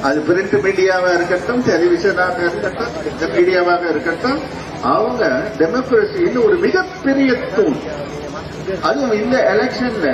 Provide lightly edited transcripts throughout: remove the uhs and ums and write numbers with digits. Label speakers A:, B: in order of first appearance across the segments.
A: அது பிரிண்ட் மீடியாவா இருக்கட்டும், டெலிவிஷனாக இருக்கட்டும், இந்த மீடியாவாக இருக்கட்டும், அவங்க டெமோக்ரஸின்னு ஒரு மிகப்பெரிய தூண். அதுவும் இந்த எலெக்ஷன்ல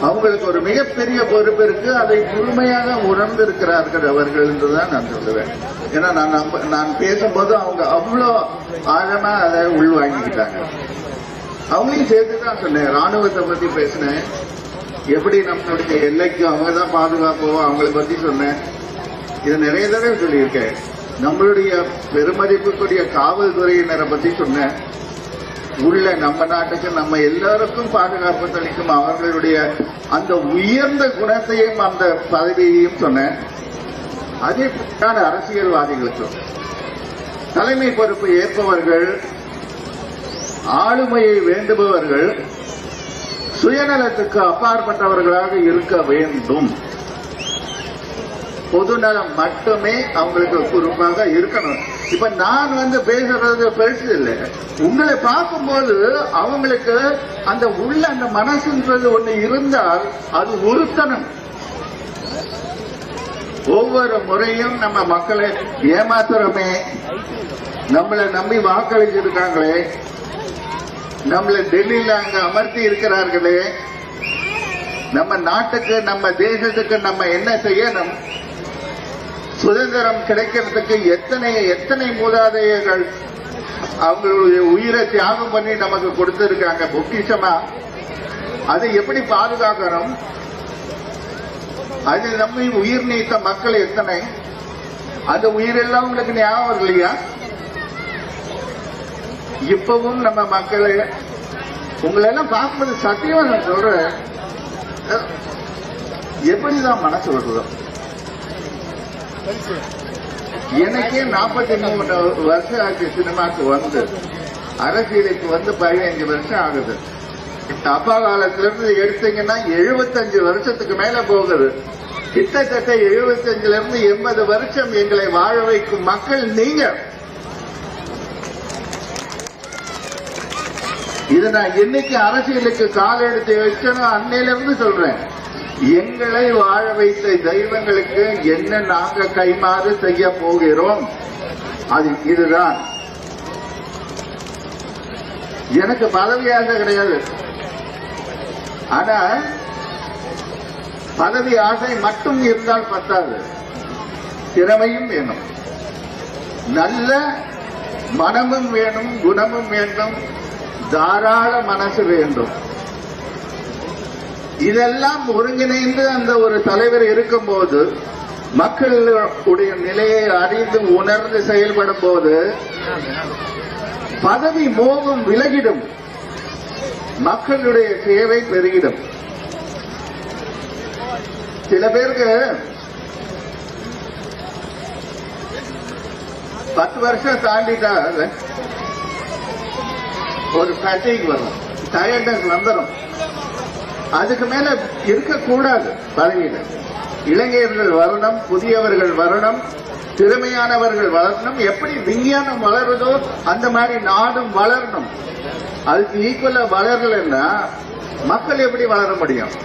A: அவங்களுக்கு ஒரு மிகப்பெரிய பொறுப்பு இருக்கு. அதை முழுமையாக உணர்ந்திருக்கிறார்கள் அவர்கள் என்றுதான் நான் சொல்லுவேன். ஏன்னா நான் பேசும்போது அவங்க அவ்வளோ ஆழமா அதை உள்வாங்கிக்கிட்டாங்க. அவங்களையும் சேர்த்துதான் சொன்னேன். ராணுவத்தை பத்தி பேசினேன். எப்படி நம்மளுடைய எல்லைக்கு அவங்க தான் பாதுகாப்போம் அவங்களை பத்தி சொன்னேன். இது நிறைய தடவை சொல்லியிருக்கேன். நம்மளுடைய பெருமதிப்புக்குரிய காவல்துறையினரை பத்தி சொன்னேன். உள்ள நம்ம நாட்டுக்கு நம்ம எல்லாருக்கும் பாதுகாப்பு அளிக்கும் அவர்களுடைய அந்த உயர்ந்த குணத்தையும் அந்த பதவியையும் சொன்னேன். அதே போல அரசியல்வாதிகளுக்கும் தலைமை பொறுப்பு ஏற்பவர்கள், ஆளுமையை வேண்டுபவர்கள் சுயநலத்துக்கு அப்பாற்பட்டவர்களாக இருக்க வேண்டும். பொதுநலம் மட்டுமே அவங்களுக்கு குறுப்பாக இருக்கணும். இப்ப நான் பேசுறது பெருசு இல்லை. உங்களை பார்க்கும்போது அவங்களுக்கு அந்த உள்ள அந்த மனசுன்றது ஒண்ணு இருந்தால் அது உறுத்தணும். ஒவ்வொரு முறையும் நம்ம மக்களை ஏமாத்துறோமே, நம்மளை நம்பி வாக்களிச்சிருக்காங்களே, நம்மளை டெல்லியில அங்க அமர்த்தி இருக்கிறார்களே, நம்ம நாட்டுக்கு நம்ம தேசத்துக்கு நம்ம என்ன செய்யணும், சுதந்திரம் கிடைக்கிறதுக்கு எத்தனை மூதாதையர்கள் அவங்களுடைய உயிரை தியாகம் பண்ணி நமக்கு கொடுத்திருக்காங்க பொக்கிஷமா. அதை எப்படி பாதுகாக்கணும், அதில் நம்ம உயிர் நீத்த மக்கள் எத்தனை, அந்த உயிரெல்லாம் உங்களுக்கு ஞாபகம் இல்லையா? இப்பவும் நம்ம மக்களை உங்களெல்லாம் பார்க்கும்போது சத்தியமா நான் சொல்றேன், எப்படிதான் மனசு வருதோ. எனக்கே 43 வருஷம் ஆச்சு சினிமாக்கு அரசியலுக்கு 15 வருஷம் ஆகுது. அப்பா காலத்திலிருந்து எடுத்தீங்கன்னா 75 வருஷத்துக்கு மேல போகுது. கிட்டத்தட்ட 75 இருந்து 80 வருஷம் எங்களை வாழ வைக்கும் மக்கள் நீங்க. இதை நான் என்னைக்கு அரசியலுக்கு கால் எடுத்து வச்சனோ அன்னையிலிருந்து சொல்றேன். எங்களை வாழ வைத்த தெய்வங்களுக்கு என்ன நாங்க கைமாறு செய்ய போகிறோம், அது இதுதான். எனக்கு பதவி ஆசை கிடையாது. ஆனா பதவி ஆசை மட்டும் இருந்தால் பத்தாது, திறமையும் வேணும், நல்ல மனமும் வேணும், குணமும் வேண்டும், தாராள மனசு வேண்டும். இதெல்லாம் ஒருங்கிணைந்து அந்த ஒரு தலைவர் இருக்கும்போது, மக்களுடைய நிலையை அறிந்து உணர்ந்து செயல்படும் போது பதவி மோகம் விலகிடும், மக்களுடைய சேவை பெருகிடும். சில பேருக்கு 10 வருஷம் தாண்டிட்டா ஒரு ஃபேட்டிக் வரும், டயர்ட்னஸ் வந்துடும். அதுக்கு மேல இருக்கக்கூடாது பதவியில. இளைஞர்கள் வரணும், புதியவர்கள் வரணும், திறமையானவர்கள் வளரணும். எப்படி விஞ்ஞானம் வளருதோ அந்த மாதிரி நாடும் வளரணும். அதுக்கு ஈக்குவலா வளரலன்னா மக்கள் எப்படி வளர முடியும்?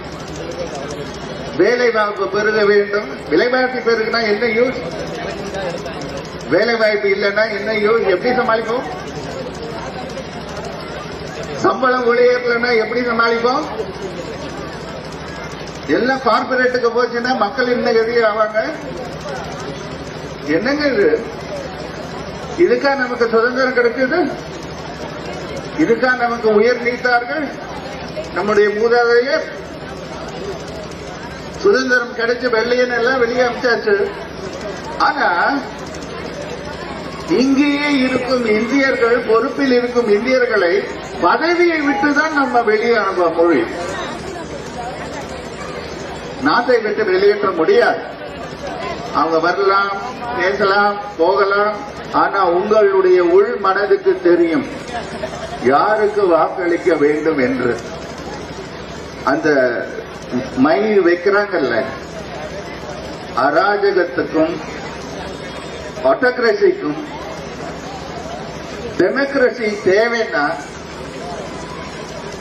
A: வேலை வாய்ப்பு பெருக வேண்டும். விலைவாய்ப்பு பெருகுனா என்ன யூஸ்? வேலை வாய்ப்பு இல்லைன்னா என்ன யூஸ்? எப்படி சமாளிப்போம்? சம்பளம் உயர்த்தலைன்னா எப்படி சமாளிப்போம்? எல்லாம் கார்பரேட்டுக்கு போச்சுன்னா மக்கள் என்ன கதி ஆவாங்க? என்னங்க இது? இதுக்கா நமக்கு சுதந்திரம் கிடைச்சது? இதுக்கா நமக்கு உயர் நீத்தார்கள் நம்முடைய மூதாதையர்? சுதந்திரம் கிடைச்ச வெள்ளையன் எல்லாம் வெளியே அமிச்சாச்சு. ஆனா இங்கேயே இருக்கும் இந்தியர்கள், பொறுப்பில் இருக்கும் இந்தியர்களை பதவியை விட்டுதான் நம்ம வெளியே அனுப்ப முடியும். நாட்டை விட்டு வெளியேற்ற முடியாது. அவங்க வரலாம், பேசலாம், போகலாம். ஆனா உங்களுடைய உள் மனதுக்கு தெரியும் யாருக்கு வாக்களிக்க வேண்டும் என்று. அந்த மை வைக்கிறாங்கல்ல, அராஜகத்துக்கும் ஆட்டோகிரசிக்கும் டெமோக்ரசி தேவைன்னா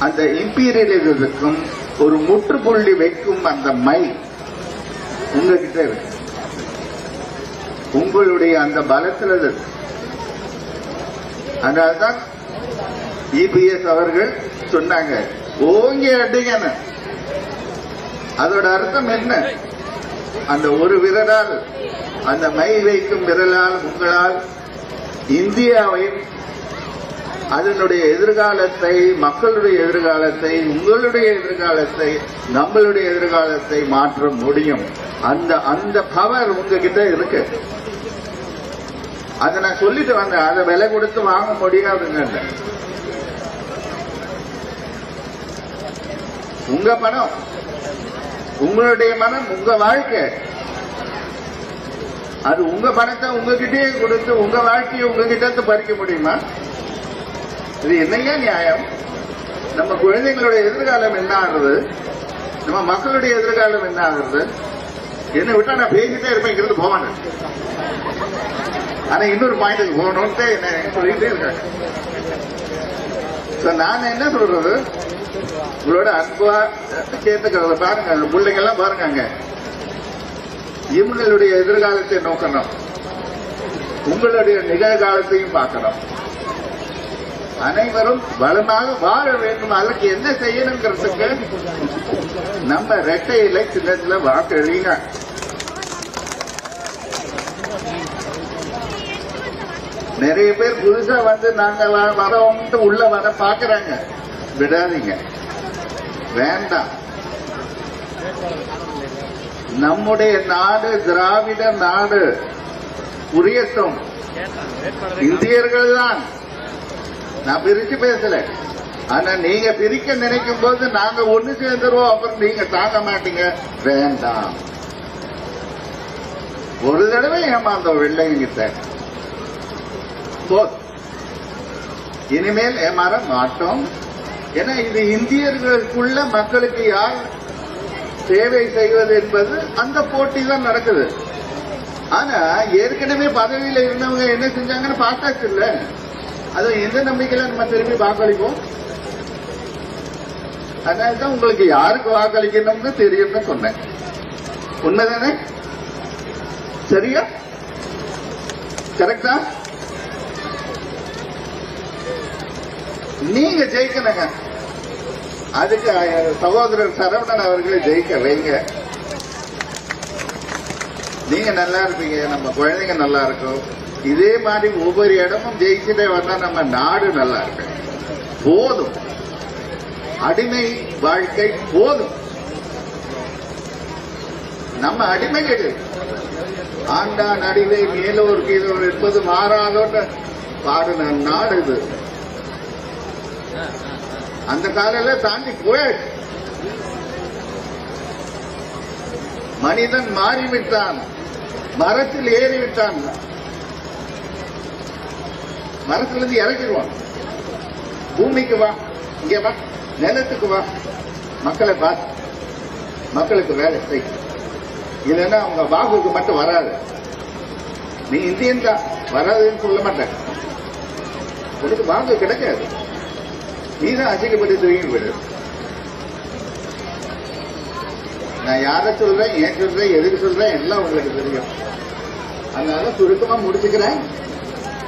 A: அந்த இம்பீரியலிசத்துக்கும் ஒரு முற்றுப்புள்ளி வைக்கும் அந்த மை உங்ககிட்ட இருக்கு. உங்களுடைய அந்த பலத்தில் இருக்கு. அதனால்தான் இபிஎஸ் அவர்கள் சொன்னாங்க, ஓங்கி அடிங்கன்னு. அதோட அர்த்தம் என்ன? அந்த ஒரு விரலால், அந்த மை வைக்கும் விரலால் உங்களால் இந்தியாவை, அதனுடைய எதிர்காலத்தை, மக்களுடைய எதிர்காலத்தை, உங்களுடைய எதிர்காலத்தை, நம்மளுடைய எதிர்காலத்தை மாற்ற முடியும். அந்த பவர் உங்ககிட்ட இருக்கு. அதை நான் சொல்லிட்டு வந்தேன். அதை விலை கொடுத்து வாங்க முடியாதுங்க. உங்க பணம், உங்களுடைய மனம், உங்க வாழ்க்கை, அது உங்க பணத்தை உங்ககிட்டயே கொடுத்து உங்க வாழ்க்கையை உங்ககிட்ட பறிக்க முடியுமா? இது என்னையா நியாயம்? நம்ம குழந்தைங்களுடைய எதிர்காலம் என்ன ஆகுறது? நம்ம மக்களுடைய எதிர்காலம் என்ன ஆகுறது? என்ன விட்டா நான் பேசிட்டே இருப்பேன், இங்கிருந்து போவானு. ஆனா இன்னொரு பாயிண்ட்டுக்கு போகணும்ட்டு என்ன சொல்லிட்டே இருக்காங்க. நான் என்ன சொல்றது, உங்களோட அன்பா கேட்டுக்கிறத பாருங்க. அந்த பிள்ளைங்க எல்லாம் பாருங்க, இவங்களுடைய எதிர்காலத்தை நோக்கணும், உங்களுடைய நிகழ்காலத்தையும் பார்க்கணும். அனைவரும் வளமாக வாழ வேண்டும். அதற்கு என்ன செய்யணுங்கிறதுக்கு நம்ம இரட்டை இலை சின்னத்துல வாக்களிங்க. நிறைய பேர் புதுசா வந்து நாங்க வரோம்ட்டு உள்ள வர பாக்குறாங்க. விடாதீங்க, வேண்டாம். நம்முடைய நாடு திராவிட நாடு புரியட்டும். இந்தியர்கள் தான், நான் பிரிச்சு பேசல. ஆனா நீங்க பிரிக்க நினைக்கும் போது நாங்க ஒண்ணு சேர்ந்துருவோம், அப்புறம் நீங்க தாங்க மாட்டீங்க. வேண்டாம். ஒரு தடவை ஏமாந்தோம் வெள்ளைங்கிட்ட, இனிமேல் ஏமாற மாட்டோம். ஏன்னா இது இந்தியர்களுக்குள்ள மக்களுக்கு யார் சேவை செய்வது என்பது அந்த போட்டி தான் நடக்குது. ஆனா ஏற்கனவே பதவியில இருந்தவங்க என்ன செஞ்சாங்கன்னு பார்த்தாச்சு இல்ல. அது எந்த நம்பிக்கையில நம்ம திரும்பி வாக்களிப்போம்? அதனால்தான் உங்களுக்கு யாருக்கு வாக்களிக்கணும்னு தெரியும்னு சொன்னேன். உண்மைதானே? சரியா? கரெக்டா? நீங்க ஜெயிக்கணுங்க. அதுக்கு சகோதரர் சரவணன் அவர்களை ஜெயிக்க வைங்க. நீங்க நல்லா இருப்பீங்க, நம்ம குழந்தைங்க நல்லா இருக்கும். இதே மாதிரி ஒவ்வொரு இடமும் ஜெயிச்சுட்டே வந்தா நம்ம நாடு நல்லா இருக்கு. போதும், அடிமை வாழ்க்கை போதும். நம்ம அடிமைகள் ஆண்டான் அடிமை மேலோர் கீழோர் என்பது மாறாதோன்னு பாடின நாடு இது. அந்த காலையில தாண்டி போயிடுச்சு. மனிதன் மாறிவிட்டான், மரத்தில் ஏறிவிட்டான். மரத்திலிருந்து இறக்கிடுவான். பூமிக்கு வா, இங்க வா, நிலத்துக்கு வா, மக்களை வா, மக்களுக்கு வேலை செய். இல்லைன்னா அவங்க வாக்குக்கு மட்டும் வராது. நீ இந்தியன் தான், வராதுன்னு சொல்ல மாட்டேன். உனக்கு வாக்கு கிடைக்காது. நீதான் அசிங்கப்பட்டு தூக்கி போயிடு. நான் யார சொல்றேன், ஏன் சொல்றேன், எதுக்கு சொல்றேன் எல்லாம் உங்களுக்கு தெரியும். அதனால சுருக்கமா முடிச்சுக்கிறேன்.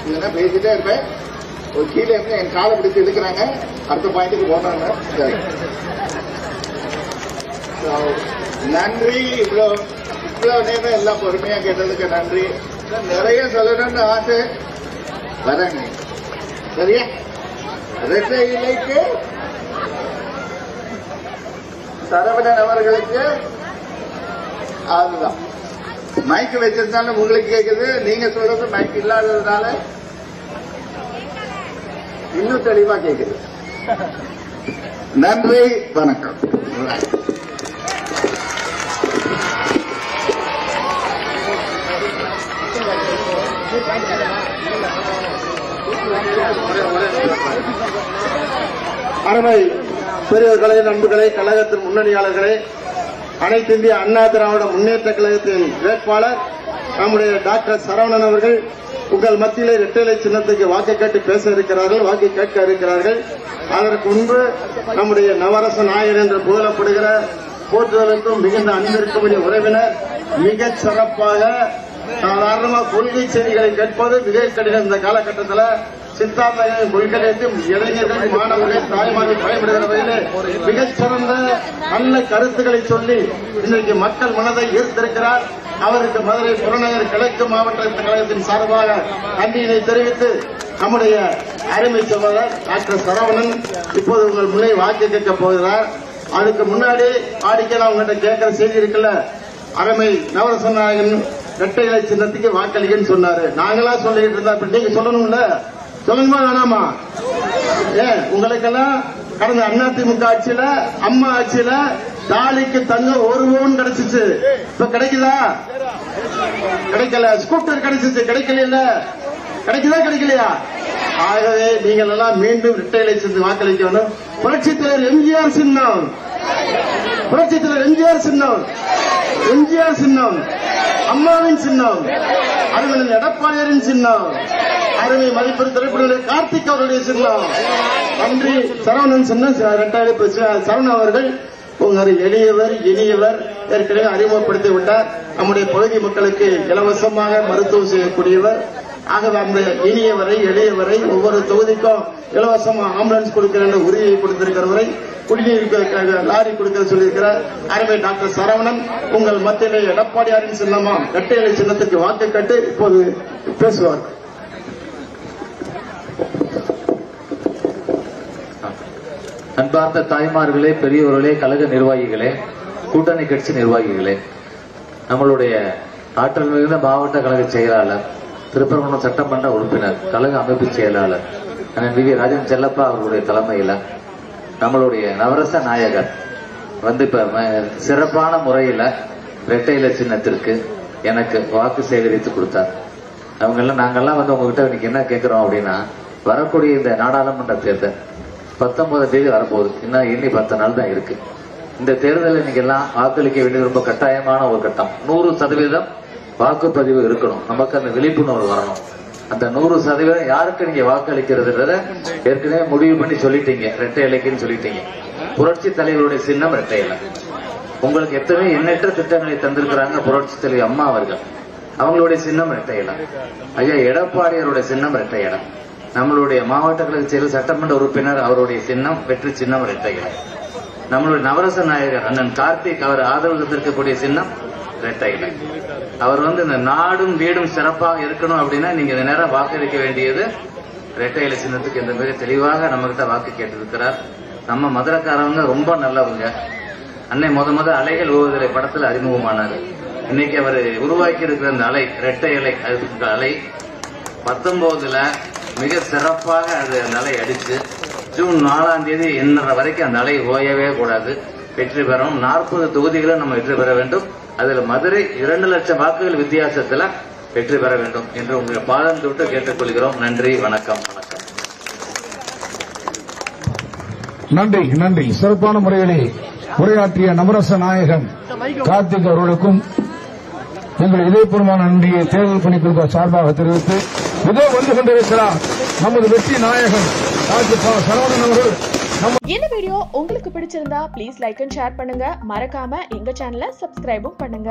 A: இல்லைன்னா பேசிட்டே இருப்பேன். ஒரு கீழே இருந்து என் காலை பிடிச்சு இழுக்கிறாங்க, அடுத்த பாயிண்ட்டுக்கு போனாங்க. சரி, நன்றி. இவ்வளவு நேரம் எல்லாம் பொறுமையா கேட்டதுக்கு நன்றி. நிறைய சொல்லணும்னு ஆசை, வரேங்க. சரியா? இரட்டை இலைக்கு சரவணன் அவர்களுக்கு அதுதான். மைக்கு வச்சிருந்தாலும் உங்களுக்கு கேட்குது, நீங்க சொல்றது மைக் இல்லாததுனால இன்னும் தெளிவா கேட்குது. நன்றி, வணக்கம்.
B: அருமை பெரியவர்களே, நண்பர்களே, கழகத்தின் முன்னணியாளர்களே, அனைத்து இந்திய அண்ணா திராவிட முன்னேற்ற கழகத்தின் வேட்பாளர் நம்முடைய டாக்டர் சரவணன் அவர்கள் உங்கள் மத்தியிலே இரட்டை சின்னத்துக்கு வாக்கு கேட்டு பேச இருக்கிறார்கள், வாக்கு கேட்க இருக்கிறார்கள். அதற்கு முன்பு நம்முடைய நவரச நாயர் என்று புகழப்படுகிற போற்றுதலுக்கும் மிகுந்த அன்பிற்குரிய உறவினர் மிகச் சிறப்பாக சாதாரணமா கொள்கை செய்திகளை கேட்பது மிக கடினம். இந்த காலகட்டத்தில் சித்தாந்த கொள்கையையும் இளைஞர்கள், மாணவர்கள், தாய்மார்கள் பயன்படுகிற வகையிலே மிகச்சிறந்த நல்ல கருத்துக்களை சொல்லி இன்றைக்கு மக்கள் மனதை ஈர்த்திருக்கிறார். அவருக்கு மதுரை புறநகர் கிழக்கு மாவட்ட கழகத்தின் சார்பாக நன்றியினை தெரிவித்து நம்முடைய அருமை சகோதரர் டாக்டர் சரவணன் இப்போது உங்கள் முன்னே வாக்கு கேட்கப் போகிறார். அதுக்கு முன்னாடி வாடிக்கையில் அவங்ககிட்ட கேட்கிற செய்தி இருக்குல்ல, அருமை நவரச நாயகன் இரட்டை இலை சின்னத்துக்கு வாக்களிக்கன்னு சொன்னாரு. நாங்களா சொல்லிட்டு இருந்தா இப்ப நீங்க சொல்லணும்ல, சொல்லுமா வேணாமா? ஏன் உங்களுக்கெல்லாம் கடந்த அதிமுக ஆட்சியில, அம்மா ஆட்சியில தாலிக்கு தங்க 1 பவுன் கிடைச்சிச்சு. இப்ப கிடைக்குதா? கிடைக்கல. ஸ்கூட்டர் கிடைச்சிச்சு, கிடைக்கல. கிடைக்குதா கிடைக்கலையா? ஆகவே நீங்கள் எல்லாம் மீண்டும் இரட்டை இலை சின்னம் வாக்களிக்க வேண்டும். புரட்சித் தலைவர் எம்ஜிஆர் சின்னம், புரட்சித் தலைவர் எம்ஜிஆர் சின்னம், எம்ஜிஆர் சின்னம், அம்மாவின் சின்னம், அருமையின் எடப்பாடியாரின் சின்னம், அருமை மதிப்பெண் திரைப்பட கார்த்திக் அவருடைய சின்னம். நன்றி. சரவணன் சின்னம் சரவணன் அவர்கள் உங்கள் எளியவர், இனியவர், ஏற்கனவே அறிமுகப்படுத்தி விட்டார். நம்முடைய பகுதி மக்களுக்கு இலவசமாக மருத்துவம் செய்யக்கூடியவர். ஆகவே அந்த இனியவரை, எளியவரை ஒவ்வொரு தொகுதிக்கும் இலவசமா ஆம்புலன்ஸ் கொடுக்கிற உறுதியை கொடுத்திருக்கிறவரை, குடிநீர் லாரி கொடுக்க சொல்லியிருக்கிறார் அருமை டாக்டர் சரவணன் உங்கள் மத்தியிலே எடப்பாடியாரின் சின்னமா இரட்டை இலை சின்னத்துக்கு வாக்கு கேட்டு இப்போது பேசுவார்.
C: அன்பார்ந்த தாய்மார்களே, பெரியவர்களே, கழக நிர்வாகிகளே, கூட்டணி கட்சி நிர்வாகிகளே, நம்மளுடைய ஆற்றல் மிகுந்த மாவட்ட கழக செயலாளர், திருப்பரங்குன்றம் சட்டமன்ற உறுப்பினர், கழக அமைப்பு செயலாளர் அண்ணன் வி. ராஜன் செல்லப்பா அவர்களுடைய தலைமையில் நம்மளுடைய நவரச நாயகர் இப்ப சிறப்பான முறையில் இரட்டை இலை சின்னத்திற்கு எனக்கு வாக்கு சேகரித்து கொடுத்தார். அவங்கெல்லாம் நாங்கெல்லாம் உங்ககிட்ட இன்னைக்கு என்ன கேட்கிறோம் அப்படின்னா, வரக்கூடிய இந்த நாடாளுமன்ற தேர்தல் 19 தேதி வரப்போகுது. இன்னும் எண்ணி 10 நாள் தான் இருக்கு. இந்த தேர்தலில் நீங்க எல்லாம் வாக்களிக்க வேண்டியது ரொம்ப கட்டாயமான ஒரு கட்டம். 100% வாக்குப்பதிவு இருக்கணும். நமக்கு அந்த விழிப்புணர்வு வரணும். அந்த 100% யாருக்கு நீங்க வாக்களிக்கிறதுன்றத ஏற்கனவே முடிவு பண்ணி சொல்லிட்டீங்க. இரட்டை இலைக்குன்னு சொல்லிட்டீங்க. புரட்சி தலைவருடைய சின்னம் இரட்டை இலை. உங்களுக்கு எத்தனை எண்ணற்ற திட்டங்களை தந்திருக்கிறாங்க புரட்சி தலைவி அம்மா அவர்கள். அவங்களுடைய சின்னம் இரட்டை இலை. ஐயா எடப்பாடியாருடைய சின்னம் இரட்டை இலை. நம்மளுடைய மாவட்ட கழக செயலர், சட்டமன்ற உறுப்பினர், அவருடைய சின்னம் வெற்றி சின்னம் இரட்டை இலை. நம்மளுடைய நவரச நாயகர் அண்ணன் கார்த்திக் அவர் ஆதரவு தந்திருக்கக்கூடிய சின்னம் இரட்டை இலை. அவர் இந்த நாடும் வீடும் சிறப்பாக இருக்கணும் அப்படின்னா நீங்க இந்த நேரம் வாக்களிக்க வேண்டியது இரட்டை இலை சின்னத்துக்கு. இந்த மிக தெளிவாக நம்ம கிட்ட வாக்கு கேட்டிருக்கிறார். நம்ம மதுரைக்காரவங்க ரொம்ப நல்லவங்க. அன்னை முத அலைகள் ஓதுதலை படத்தில் அறிமுகமானாரு. இன்னைக்கு அவர் உருவாக்கி இருக்கிற அந்த அலை இரட்டை இலை அலை 19ல மிக சிறப்பாக அந்த அலை அடிச்சு ஜூன் 4ஆம் தேதி எண்ணற வரைக்கும் அந்த அலை ஓயவே கூடாது. வெற்றி பெறணும். 40 தொகுதிகளும் நம்ம வெற்றி பெற வேண்டும். அதில் மதுரை 2 லட்சம் வாக்குகள் வித்தியாசத்தில் வெற்றி பெற வேண்டும் என்று உங்களை பாதம் தொட்டு கேட்டுக்கொள்கிறோம். நன்றி, வணக்கம்.
D: நன்றி நன்றி. சிறப்பான முறையிலே உரையாற்றிய நவரச நாயகன் கார்த்திக் அவர்களுக்கும் எங்கள் இதயபூர்வமான நன்றியை தேர்தல் பணிக்குழு சார்பாக தெரிவித்து இதோ வந்து கொண்டிருக்கிறார் நமது வெற்றி நாயகன் டாக்டர் சரவணன் அவர்கள்.
E: இந்த வீடியோ உங்களுக்கு பிடிச்சிருந்தா ப்ளீஸ் லைக் அண்ட் ஷேர் பண்ணுங்க. மறக்காம எங்க சேனலை சப்ஸ்கிரைபும் பண்ணுங்க.